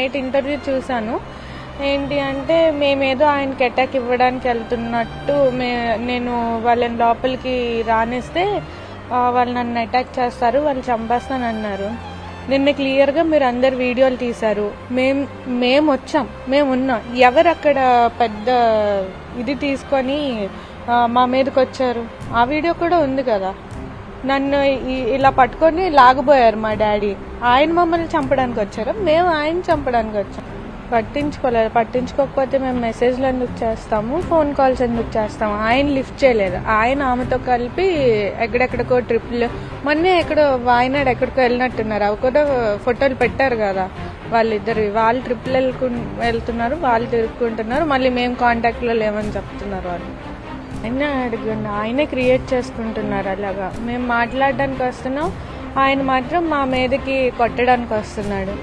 Night interview చూశాను. ఏంటి అంటే మేమేదో ఆయనకి అటాక్ ఇవ్వడానికి వెళ్తున్నట్టు నేను వాళ్ళని లోపలికి రానిస్తే వాళ్ళు నన్ను అటాక్ చేస్తారు, వాళ్ళు చంపేస్తానన్నారు. నిన్న క్లియర్గా మీరు అందరు వీడియోలు తీశారు. మేము వచ్చాం, మేము ఉన్నాం. ఎవరు అక్కడ పెద్ద ఇది తీసుకొని మా మీదకి వచ్చారు? ఆ వీడియో కూడా ఉంది కదా. నన్ను ఇలా పట్టుకొని లాగబోయారు మా డాడీ. ఆయన మమ్మల్ని చంపడానికి వచ్చారు, మేము ఆయన చంపడానికి వచ్చాం. పట్టించుకోకపోతే మేము మెసేజ్లు ఎందుకు చేస్తాము, ఫోన్ కాల్స్ ఎందుకు చేస్తాము? ఆయన లిఫ్ట్ చేయలేదు. ఆయన ఆమెతో కలిపి ఎక్కడెక్కడికో ట్రిప్లు, మొన్నే ఎక్కడో వాయనాడు ఎక్కడికో వెళ్ళినట్టున్నారు. అవి కూడా ఫోటోలు పెట్టారు కదా వాళ్ళిద్దరు. వాళ్ళు ట్రిప్లు వెళ్తున్నారు, వాళ్ళు తిరుక్కుంటున్నారు. మళ్ళీ మేము కాంటాక్ట్లో లేమని చెప్తున్నారు వాళ్ళు. ఆయన అడగండి, ఆయనే క్రియేట్ చేసుకుంటున్నారు. అలాగా మేము మాట్లాడడానికి వస్తున్నాం, ఆయన మాత్రం మా మీదకి కొట్టడానికి వస్తున్నాడు.